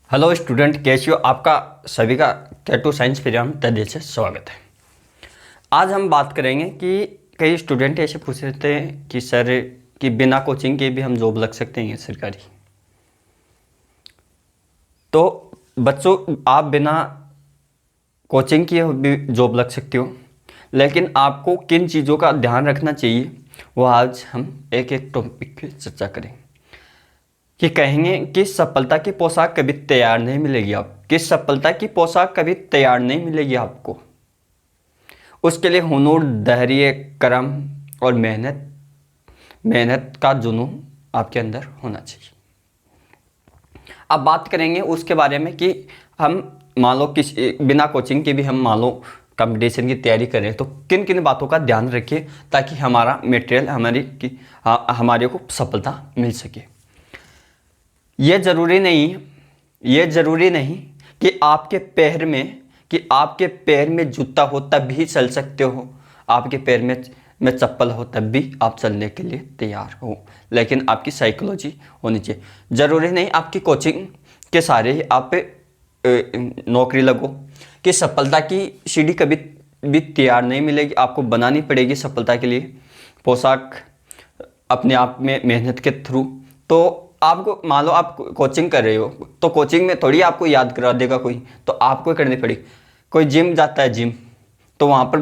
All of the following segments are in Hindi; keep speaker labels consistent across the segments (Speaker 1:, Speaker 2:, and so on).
Speaker 1: हेलो स्टूडेंट, कैसे हो? आपका सभी का K2 साइंस प्रोग्राम तहे से स्वागत है। आज हम बात करेंगे कि कई स्टूडेंट ऐसे पूछ रहे थे कि सर कि बिना कोचिंग के भी हम जॉब लग सकते हैं सरकारी। तो बच्चों, आप बिना कोचिंग के भी जॉब लग सकते हो, लेकिन आपको किन चीज़ों का ध्यान रखना चाहिए वो आज हम एक एक टॉपिक पे चर्चा करेंगे। कि कहेंगे कि सफलता की पोशाक कभी तैयार नहीं मिलेगी कि सफलता की पोशाक कभी तैयार नहीं मिलेगी आपको। उसके लिए हुनूर, धैर्य, कर्म और मेहनत का जुनून आपके अंदर होना चाहिए। अब बात करेंगे उसके बारे में कि हम मान लो किसी बिना कोचिंग के भी हम मान लो कंपटीशन की तैयारी करें तो किन किन बातों का ध्यान रखें ताकि हमारा मटेरियल हमारे को सफलता मिल सके। ये ज़रूरी नहीं कि आपके पैर में जूता हो तब भी चल सकते हो, आपके पैर में चप्पल हो तब भी आप चलने के लिए तैयार हो, लेकिन आपकी साइकोलॉजी होनी चाहिए। ज़रूरी नहीं आपकी कोचिंग के सारे ही आप पे नौकरी लगो कि सफलता की सीढ़ी कभी भी तैयार नहीं मिलेगी, आपको बनानी पड़ेगी सफलता के लिए पोशाक अपने आप में मेहनत के थ्रू। तो आपको मान लो आप कोचिंग कर रहे हो तो कोचिंग में थोड़ी आपको याद करा देगा कोई, तो आपको करनी पड़ेगी। कोई जिम जाता है जिम, तो वहाँ पर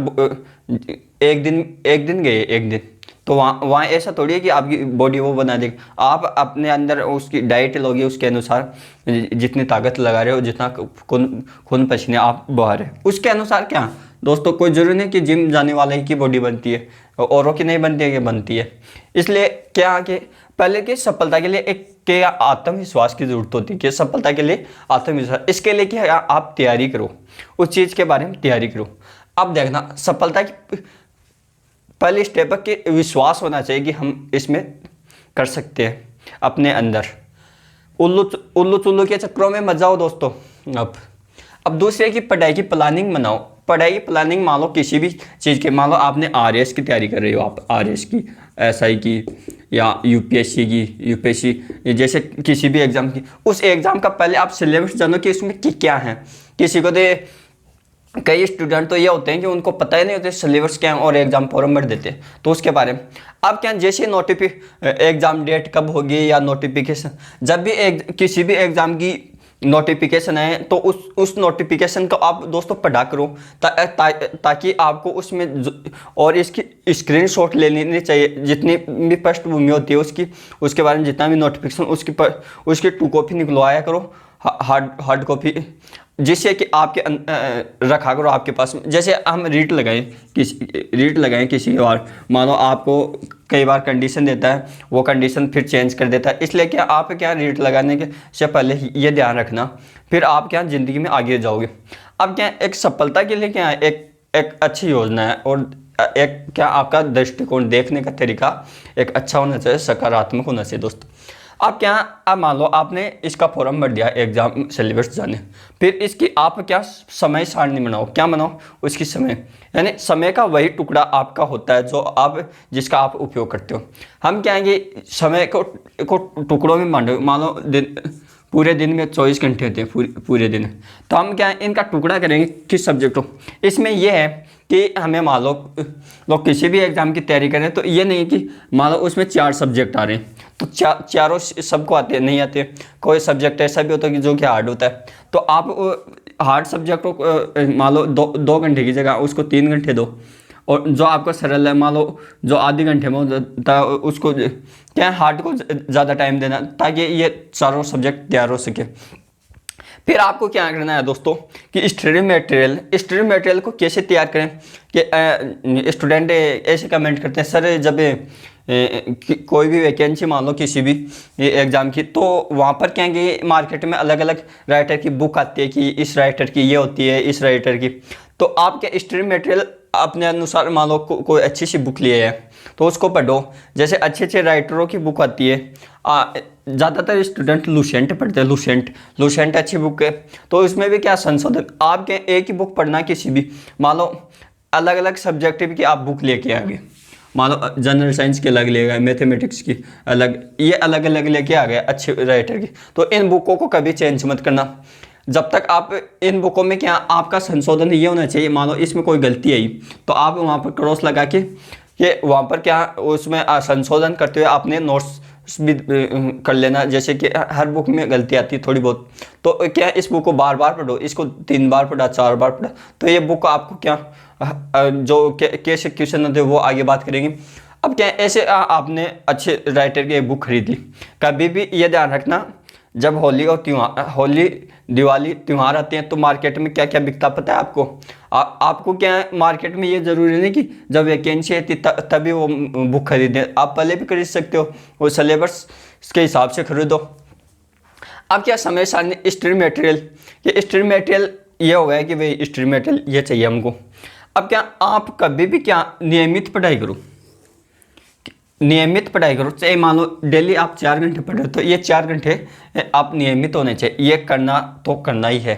Speaker 1: एक दिन गए एक दिन, तो वहाँ ऐसा थोड़ी है कि आपकी बॉडी वो बना देगा। आप अपने अंदर उसकी डाइट लोगे, उसके अनुसार जितनी ताकत लगा रहे हो, जितना खून पसीने आप बहा रहे हो उसके अनुसार क्या दोस्तों, कोई जरूरी नहीं कि जिम जाने वाले ही की बॉडी बनती है, औरों की नहीं बनती है कि बनती है। इसलिए क्या कि पहले की सफलता के लिए एक आत्मविश्वास की जरूरत होती है कि सफलता के लिए आत्मविश्वास, इसके लिए कि आप तैयारी करो, उस चीज़ के बारे में तैयारी करो। अब देखना सफलता की पहली स्टेप है कि विश्वास होना चाहिए कि हम इसमें कर सकते हैं। अपने अंदर उल्लू चुल्लू के चक्करों में मत जाओ दोस्तों। अब दूसरे की पढ़ाई की प्लानिंग बनाओ। पढ़ाई की प्लानिंग मान लो किसी भी चीज़ के, मान लो आपने RAS की तैयारी कर रहे हो, आप RAS की, SI की या UPSC की, जैसे किसी भी एग्ज़ाम की, उस एग्ज़ाम का पहले आप सिलेबस जानो कि इसमें क्या है। किसी को कई स्टूडेंट तो ये होते हैं कि उनको पता ही नहीं होता सिलेबस क्या है और एग्जाम फॉर्म भर देते हैं, तो उसके बारे में अब क्या, जैसे एग्जाम डेट कब होगी या नोटिफिकेशन, जब भी किसी भी एग्जाम की नोटिफिकेशन है तो उस नोटिफिकेशन को आप दोस्तों पढ़ा करो ताकि आपको उसमें और इसकी स्क्रीनशॉट ले लेनी चाहिए। जितनी भी पृष्ठभूमि होती है उसके बारे में जितना भी नोटिफिकेशन उसकी 2 कॉपी निकलवाया करो, हार्ड कॉपी, जिससे कि आपके रखा करो आपके पास। जैसे हम रीट लगाएं किसी बार, मान लो आपको कई बार कंडीशन देता है, वो कंडीशन फिर चेंज कर देता है, इसलिए क्या आप क्या रीट लगाने के से पहले ये ध्यान रखना, फिर आप क्या ज़िंदगी में आगे जाओगे। अब क्या एक सफलता के लिए क्या एक अच्छी योजना है और एक क्या आपका दृष्टिकोण देखने का तरीका एक अच्छा होना चाहिए, सकारात्मक होना चाहिए दोस्तों। अब मान लो आपने इसका फॉर्म भर दिया एग्जाम सिलेबस जाने, फिर इसकी आप क्या समय सारणी बनाओ, क्या बनाओ उसकी समय, यानी समय का वही टुकड़ा आपका होता है जिसका आप उपयोग करते हो। हम क्या है कि समय को टुकड़ों में मान लो पूरे दिन में 24 घंटे होते हैं पूरे दिन, तो हम क्या है इनका टुकड़ा करेंगे किस सब्जेक्ट को। इसमें यह है कि हमें मान लो किसी भी एग्ज़ाम की तैयारी करें तो ये नहीं कि मान लो उसमें 4 सब्जेक्ट आ रहे हैं तो चारों सबको आते नहीं आते, कोई सब्जेक्ट ऐसा भी होता है कि जो कि हार्ड होता है, तो आप हार्ड सब्जेक्ट को मान लो 2 घंटे की जगह उसको 3 घंटे दो, और जो आपका सरल है मान लो जो आधे घंटे में होता है उसको क्या हार्ड को ज़्यादा टाइम देना ताकि ये चारों सब्जेक्ट तैयार हो सके। फिर आपको क्या करना है दोस्तों कि स्टडी मटेरियल को कैसे तैयार करें। कि स्टूडेंट ऐसे कमेंट करते हैं, सर जब कोई भी वैकेंसी मान लो किसी भी एग्ज़ाम की, तो वहाँ पर क्या है कि मार्केट में अलग अलग राइटर की बुक आती है कि इस राइटर की ये होती है, इस राइटर की, तो आप क्या स्टडी मटेरियल अपने अनुसार मान लो कोई अच्छी सी बुक लिए है तो उसको पढ़ो। जैसे अच्छे राइटरों की बुक आती है, ज़्यादातर स्टूडेंट लुसेंट पढ़ते हैं, लुसेंट अच्छी बुक है, तो इसमें भी क्या संशोधन, आप क्या एक ही बुक पढ़ना, किसी भी मान लो अलग अलग सब्जेक्टिव की आप बुक लेके आगे, मान लो जनरल साइंस की अलग लेगा, मैथमेटिक्स की अलग, ये अलग अलग लेके आ गया अच्छे राइटर की। तो इन बुकों को कभी चेंज मत करना जब तक आप इन बुकों में क्या आपका संशोधन ये होना चाहिए। मान लो इसमें कोई गलती आई तो आप वहाँ पर क्रॉस लगा के ये वहाँ पर क्या उसमें संशोधन करते हुए आपने नोट्स भी कर लेना। जैसे कि हर बुक में गलती आती है थोड़ी बहुत, तो क्या इस बुक को बार बार पढ़ो, इसको 3 बार पढ़ा, 4 बार पढ़ा, तो ये बुक आपको क्या जो कैसे क्वेश्चन होते हैं वो आगे बात करेंगे। अब क्या ऐसे आपने अच्छे राइटर की बुक खरीद ली, कभी भी ये ध्यान रखना जब होली और त्यौहार, होली दिवाली त्यौहार आते हैं तो मार्केट में क्या क्या बिकता पता है आपको? आपको क्या है मार्केट में, ये ज़रूरी नहीं कि जब वैकेंसी आती तभी वो बुक खरीदें, आप पहले भी खरीद सकते हो, वो सिलेबस के हिसाब से खरीदो। अब क्या समय सारणी स्टडी मटेरियल, ये स्टडी मटेरियल ये हो गया कि भाई स्टडी मटेरियल ये चाहिए हमको। अब क्या आप कभी भी क्या नियमित पढ़ाई करो, नियमित पढ़ाई करो, चाहे मान लो डेली आप 4 घंटे पढ़ रहे हो तो ये 4 घंटे आप नियमित होने चाहिए, ये करना तो करना ही है।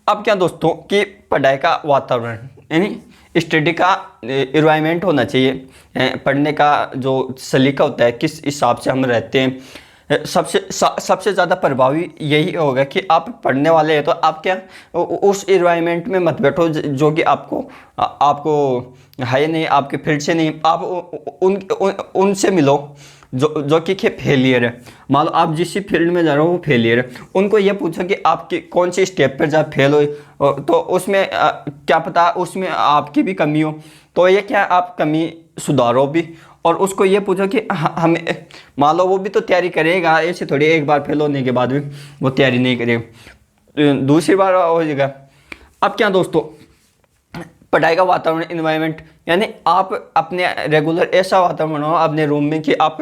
Speaker 1: अब क्या दोस्तों कि पढ़ाई का वातावरण यानी स्टडी का एनवायरनमेंट होना चाहिए, पढ़ने का जो सलीका होता है किस हिसाब से हम रहते हैं, सबसे ज़्यादा प्रभावी यही होगा कि आप पढ़ने वाले हैं तो आप क्या उस एनवायरनमेंट में मत बैठो जो कि आपको है नहीं, आपके फील्ड से नहीं, आप उनसे मिलो जो कि फेलियर है। मान लो आप जिस फील्ड में जा रहे हो वो फेलियर है, उनको ये पूछो कि आपकी कौन सी स्टेप पर जब फेल हो तो उसमें क्या पता उसमें आपकी भी कमी हो, तो ये क्या आप कमी सुधारो भी, और उसको ये पूछो कि हमें, मान लो वो भी तो तैयारी करेगा, ऐसे थोड़ी एक बार फेल होने के बाद भी वो तैयारी नहीं करेगा, दूसरी बार हो जाएगा। अब क्या दोस्तों पढ़ाई का वातावरण एनवायरनमेंट, यानी आप अपने रेगुलर ऐसा वातावरण बनाओ अपने रूम में कि आप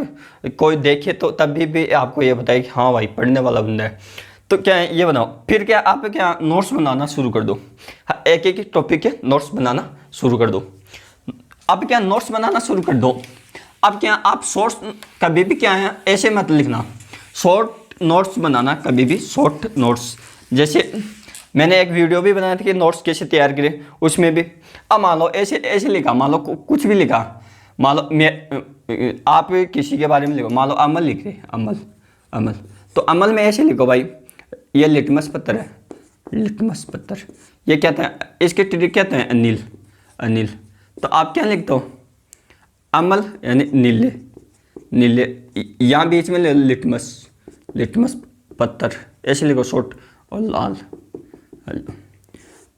Speaker 1: कोई देखे तो तभी भी आपको ये बताए कि हाँ भाई पढ़ने वाला बंदा है, तो क्या है ये बनाओ। फिर क्या आप क्या नोट्स बनाना शुरू कर दो, एक एक टॉपिक के नोट्स बनाना शुरू कर दो। अब क्या नोट्स बनाना शुरू कर दो। अब क्या आप शॉर्ट्स कभी भी क्या है ऐसे मत लिखना, शॉर्ट नोट्स बनाना कभी भी, शॉर्ट नोट्स। जैसे मैंने एक वीडियो भी बनाया था कि नोट्स कैसे तैयार करें, उसमें भी अब मान लो ऐसे लिखा, मान लो कुछ भी लिखा, मान लो मैं आप किसी के बारे में लिखो, मान लो अमल लिख रहे, अमल तो अमल में ऐसे लिखो भाई ये लिटमस पत्थर है, लिटमस पत्थर, ये क्या था इसके ट्रिक क्या था अनिल, तो आप क्या लिखते हो अमल यानी नीले, यहाँ बीच में लिटमस पत्थर ऐसे लिखो शॉर्ट, और लाल।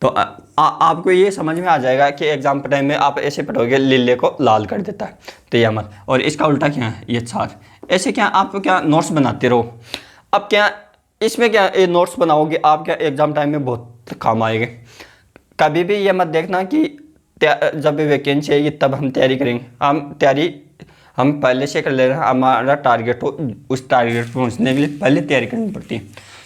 Speaker 1: तो आपको ये समझ में आ जाएगा कि एग्जाम टाइम में आप ऐसे पढ़ोगे लीले को लाल कर देता है तो ये अमल, और इसका उल्टा क्या है ये छार। ऐसे क्या आप क्या नोट्स बनाते रहो। अब क्या इसमें क्या ये नोट्स बनाओगे आप क्या एग्जाम टाइम में बहुत काम आएंगे। कभी भी ये मत देखना कि जब भी वैकेंसी आएगी तब हम तैयारी करेंगे, हम पहले से कर ले रहे हैं, हमारा टारगेट हो, उस टारगेट पर पहुँचने के लिए पहले तैयारी करनी पड़ती है।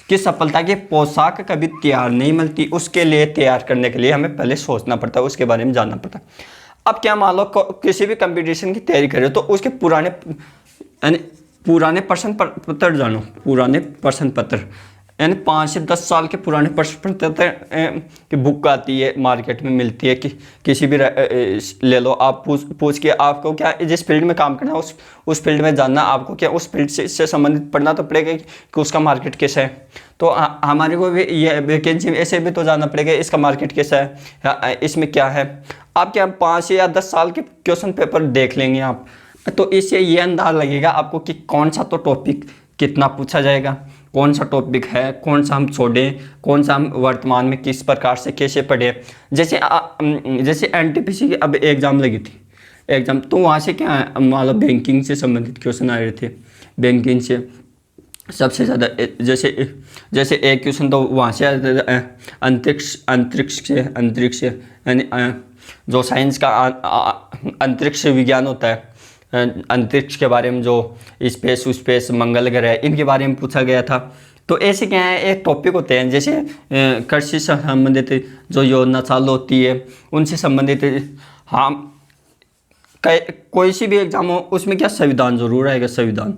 Speaker 1: कि सफलता की पोशाक कभी तैयार नहीं मिलती, उसके लिए तैयार करने के लिए हमें पहले सोचना पड़ता है, उसके बारे में जानना पड़ता है। अब क्या मान लो किसी भी कंपटीशन की तैयारी कर रहे हो तो उसके पुराने प्रश्न पत्र जानो, पुराने प्रश्न पत्र यानी 5 से 10 साल के पुराने प्रश्न पत्र की बुक आती है मार्केट में मिलती है, कि किसी भी ले लो आप पूछ के आपको क्या जिस फील्ड में काम करना है उस फील्ड में जानना, आपको क्या उस फील्ड से संबंधित पढ़ना तो पड़ेगा कि उसका मार्केट कैसा है। तो हमारे को भी ये वैकेंसी में ऐसे भी तो जानना पड़ेगा इसका मार्केट कैसा है, इसमें क्या है। आप क्या 5 या 10 साल के क्वेश्चन पेपर देख लेंगे आप, तो इससे ये अंदाज़ा लगेगा आपको कि कौन सा तो टॉपिक कितना पूछा जाएगा, कौन सा टॉपिक है, कौन सा हम छोड़ें, कौन सा हम वर्तमान में किस प्रकार से कैसे पढ़े। जैसे एनटीपीसी की अब एग्ज़ाम लगी थी एग्ज़ाम, तो वहाँ से क्या है मान लो बैंकिंग से संबंधित क्वेश्चन आ रहे थे, बैंकिंग से सबसे ज़्यादा जैसे एक क्वेश्चन तो वहाँ से अंतरिक्ष यानी जो साइंस का अंतरिक्ष विज्ञान होता है, अंतरिक्ष के बारे में जो स्पेस मंगल ग्रह इनके बारे में पूछा गया था। तो ऐसे क्या है एक टॉपिक होते हैं जैसे कृषि से संबंधित जो योजना चालू होती है उनसे संबंधित। हाँ कोई सी भी एग्जाम हो उसमें क्या संविधान जरूर आएगा, संविधान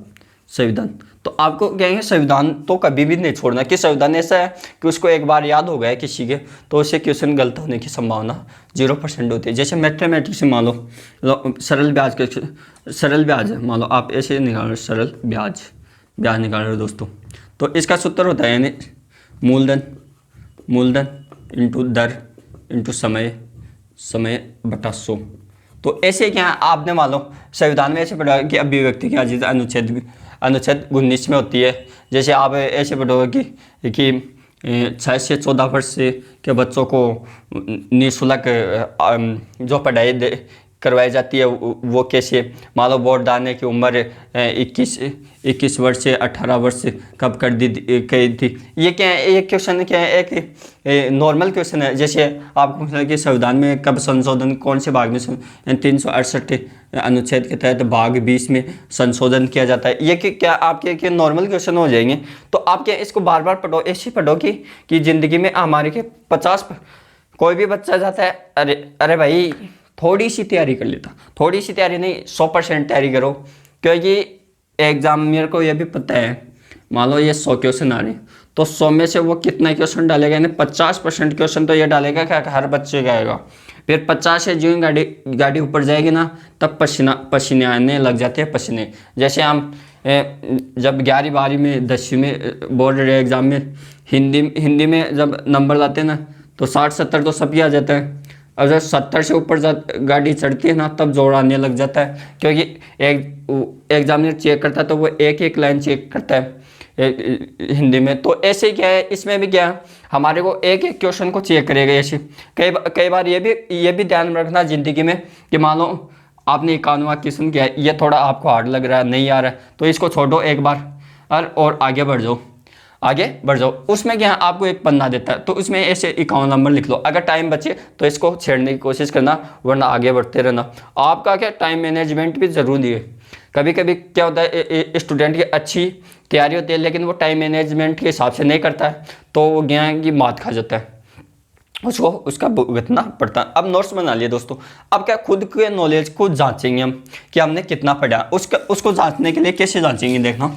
Speaker 1: संविधान। तो आपको कहेंगे संविधान तो कभी भी नहीं छोड़ना, कि संविधान ऐसा है कि उसको एक बार याद हो गया किसी के तो उससे क्वेश्चन गलत होने की संभावना 0% होती है। जैसे मैथमेटिक्स में मान लो सरल ब्याज के सरल ब्याज है, मान लो आप ऐसे निकाल रहे सरल ब्याज निकाल रहे हो दोस्तों, तो इसका सूत्र होता है यानी मूलधन इंटू दर इंटू समय बटा 100। तो ऐसे क्या आपने मान लो संविधान में ऐसे पढ़ा कि अभिव्यक्ति की आज़ादी अनुच्छेद 19 में होती है। जैसे आप ऐसे पढ़ोगे कि 6 से 14 वर्ष के बच्चों को निःशुल्क जो पढ़ाई करवाई जाती है वो कैसे, मान लो वोट डालने की उम्र 21 वर्ष से 18 वर्ष कब कर दी गई थी। ये क्या है, एक क्वेश्चन क्या है, एक नॉर्मल क्वेश्चन है। जैसे आपको पूछा कि संविधान में कब संशोधन कौन से भाग में 368 अनुच्छेद के तहत भाग 20 में संशोधन किया जाता है। ये क्या आपके नॉर्मल क्वेश्चन हो जाएंगे। तो आप क्या इसको बार बार पढ़ो, ऐसे पढ़ो कि ज़िंदगी में हमारे के 50 कोई भी बच्चा जाता है, अरे भाई थोड़ी सी तैयारी कर लेता, थोड़ी सी तैयारी नहीं 100% तैयारी करो, क्योंकि एग्जाम मेरे को ये भी पता है, मान लो ये 100 क्वेश्चन आ रहे हैं तो 100 में से वो कितना क्वेश्चन डालेगा, यानी 50% क्वेश्चन तो ये डालेगा क्या हर बच्चे का आएगा। फिर 50 से जो गाड़ी ऊपर जाएगी ना तब पसीने आने लग जाते हैं पसीने। जैसे हम जब 11वीं 12वीं में 10वीं में बोर्ड एग्जाम में हिंदी में जब नंबर लाते हैं ना तो 60-70 तो सभी आ जाता है। अगर 70 से ऊपर गाड़ी चढ़ती है ना तब जोर आने लग जाता है, क्योंकि एक एग्जामिनर चेक करता है तो वो एक लाइन चेक करता है हिंदी में। तो ऐसे क्या है, इसमें भी क्या है हमारे को एक क्वेश्चन को चेक करेगा। ऐसे कई बार ये भी ध्यान रखना ज़िंदगी में कि मान लो आपने 91वां क्वेश्चन किया है, ये थोड़ा आपको हार्ड लग रहा है, नहीं आ रहा है, तो इसको छोड़ो एक बार और आगे बढ़ जाओ। उसमें क्या आपको एक पन्ना देता है तो उसमें ऐसे 51 नंबर लिख लो। अगर टाइम बचे तो इसको छेड़ने की कोशिश करना, वरना आगे बढ़ते रहना। आपका क्या टाइम मैनेजमेंट भी ज़रूरी है। कभी कभी क्या होता है स्टूडेंट की अच्छी तैयारी होती है लेकिन वो टाइम मैनेजमेंट के हिसाब से नहीं करता है तो वो ज्ञान की मात खा जाता है, उसको उसका भुगतना पड़ता है। अब नोट्स बना लिए दोस्तों। अब क्या खुद के नॉलेज को जाँचेंगे हम कि हमने कितना पढ़ा। उसको जाँचने के लिए कैसे जाँचेंगे देखना।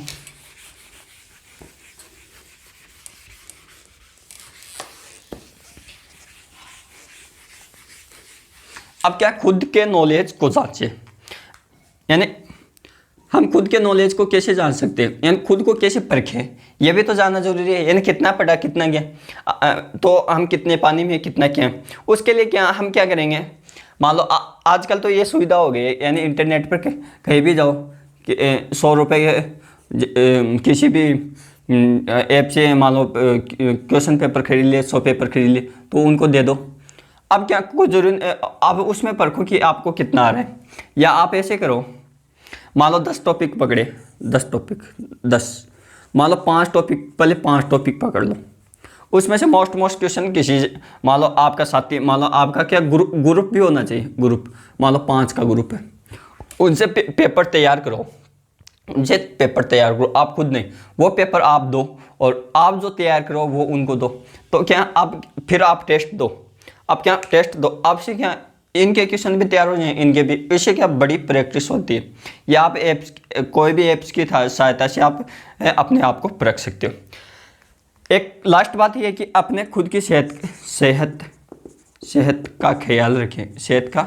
Speaker 1: अब क्या खुद के नॉलेज को जांचे, यानी हम खुद के नॉलेज को कैसे जान सकते हैं, यानी खुद को कैसे परखें, यह भी तो जानना जरूरी है। यानी कितना पढ़ा कितना गया, तो हम कितने पानी में कितना क्या। उसके लिए क्या हम क्या करेंगे, मान लो आजकल तो ये सुविधा हो गई है, यानी इंटरनेट पर कहीं भी जाओ कि 100 रुपये किसी भी ऐप से मान लो क्वेश्चन पेपर खरीद लिए, 100 पेपर खरीद लिए तो उनको दे दो। अब क्या कोई जरूरी आप उसमें परखो कि आपको कितना आ रहा है। या आप ऐसे करो, मान लो 10 टॉपिक पकड़े, 10 मान लो 5 टॉपिक, पहले 5 टॉपिक पकड़ लो। उसमें से मोस्ट क्वेश्चन किसी, मान लो आपका साथी, मान लो आपका क्या ग्रुप भी होना चाहिए, ग्रुप मान लो 5 का ग्रुप है, उनसे पेपर तैयार करो। उनसे पेपर तैयार करो, आप खुद नहीं, वो पेपर आप दो और आप जो तैयार करो वो उनको दो। तो क्या फिर आप टेस्ट दो। अब क्या टेस्ट दो, आपसे क्या इनके क्वेश्चन भी तैयार हो जाए, इनके भी। इससे क्या बड़ी प्रैक्टिस होती है। या आप ऐप्स, कोई भी ऐप्स की सहायता से आप अपने आप को परख सकते हो। एक लास्ट बात यह है कि अपने खुद की सेहत का ख्याल रखें, सेहत का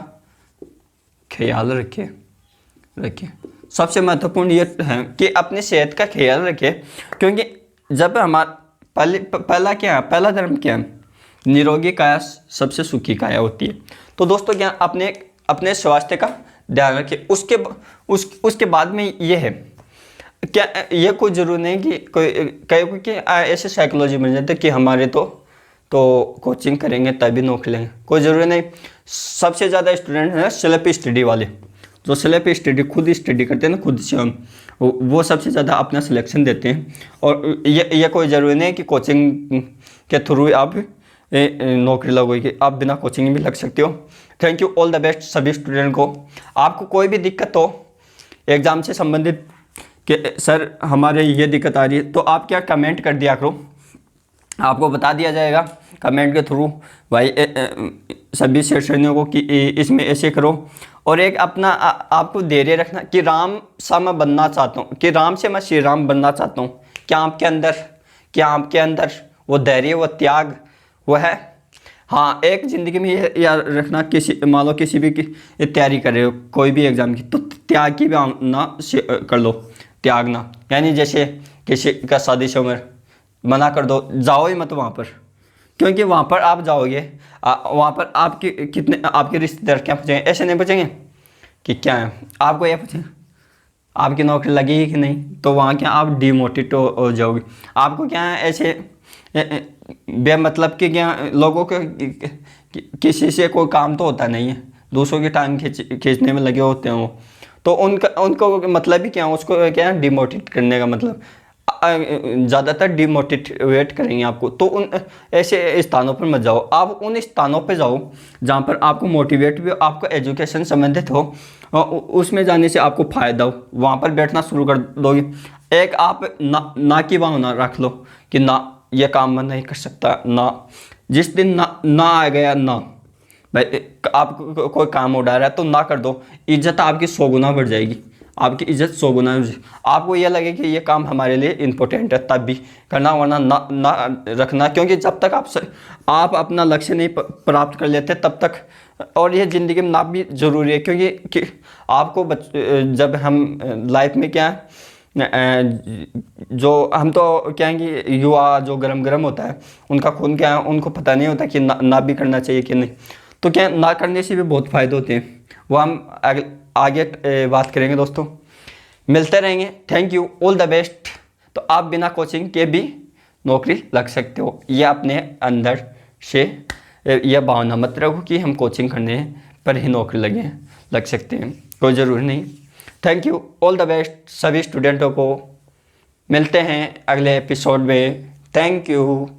Speaker 1: ख्याल रखें। सबसे महत्वपूर्ण ये है कि अपनी सेहत का ख्याल रखें, क्योंकि जब हमारा पहला धर्म क्या है, निरोगी काया सबसे सुखी काया होती है। तो दोस्तों क्या अपने स्वास्थ्य का ध्यान रखें। उसके बाद में ये है क्या, ये कोई जरूरी नहीं कि कोई ऐसे साइकोलॉजी बन जाते कि हमारे तो कोचिंग करेंगे तभी नौकरी लेंगे, कोई ज़रूरी नहीं। सबसे ज़्यादा स्टूडेंट है सेल्फ स्टडी वाले, जो सेल्फ स्टडी खुद स्टडी करते हैं ना, खुद से हम वो सबसे ज़्यादा अपना सिलेक्शन देते हैं। और ये कोई ज़रूरी नहीं कि कोचिंग के थ्रू आप नौकरी लगोगी, आप बिना कोचिंग भी लग सकते हो। Thank you, all the best सभी स्टूडेंट को। आपको कोई भी दिक्कत हो एग्ज़ाम से संबंधित कि सर हमारे ये दिक्कत आ रही है, तो आप क्या कमेंट कर दिया करो, आपको बता दिया जाएगा कमेंट के थ्रू भाई सभी सेशनियों को कि इसमें ऐसे करो। और एक अपना आपको धैर्य रखना कि राम सा मैं बनना चाहता हूँ, कि राम से मैं श्री राम बनना चाहता हूँ। क्या आपके अंदर वो धैर्य, वो त्याग, वो है? हाँ, एक ज़िंदगी में ये याद रखना, किसी मान लो किसी भी की तैयारी कर रहे हो कोई भी एग्ज़ाम की, तो त्याग की भावना से कर लो। त्याग ना, यानी जैसे किसी का शादी से उम्र, मना कर दो, जाओ ही मत वहाँ पर। क्योंकि वहाँ पर आप जाओगे, वहाँ पर आपके कितने आपके रिश्तेदार क्या पूछेंगे? ऐसे नहीं पूछेंगे कि क्या है, आपको यह पूछेंगे आपकी नौकरी लगी कि नहीं। तो वहाँ क्या आप डिमोटिवेट हो जाओगे। आपको क्या है ऐसे बेमतलब के क्या लोगों के किसी से कोई काम तो होता नहीं है, दूसरों के टाइम खींचने में लगे होते हैं वो। तो उनको मतलब ही क्या, उसको क्या है डिमोटिवेट करने का मतलब, ज़्यादातर डिमोटिवेट करेंगे आपको। तो उन ऐसे स्थानों पर मत जाओ, आप उन स्थानों पर जाओ जहाँ पर आपको मोटिवेट भी हो, आपको एजुकेशन संबंधित हो, उसमें जाने से आपको फ़ायदा हो, वहाँ पर बैठना शुरू कर दोगे। एक आप ना की भावना रख लो कि ना ये काम मैं नहीं कर सकता, ना जिस दिन ना आ गया ना, भाई आपको कोई काम उड़ा रहा है तो ना कर दो, इज्जत आपकी 100 गुना बढ़ जाएगी, आपकी इज्जत 100 गुना बढ़ जाएगी। आपको यह लगे कि ये काम हमारे लिए इम्पोर्टेंट है तब भी करना, वरना ना रखना। क्योंकि जब तक आप अपना लक्ष्य नहीं प्राप्त कर लेते तब तक, और ये ज़िंदगी में ना भी ज़रूरी है। क्योंकि आपको जब हम लाइफ में क्या जो हम तो क्या है कि युवा जो गरम होता है, उनका खून क्या है, उनको पता नहीं होता कि ना भी करना चाहिए कि नहीं। तो क्या ना करने से भी बहुत फ़ायदे होते हैं, वो हम आगे बात करेंगे दोस्तों। मिलते रहेंगे, thank you, all the best. तो आप बिना कोचिंग के भी नौकरी लग सकते हो, ये अपने अंदर से यह भावना मत रखो कि हम कोचिंग करने पर ही नौकरी लग सकते हैं, कोई ज़रूरी नहीं। Thank you, all the best सभी स्टूडेंटों को। मिलते हैं अगले एपिसोड में, थैंक यू।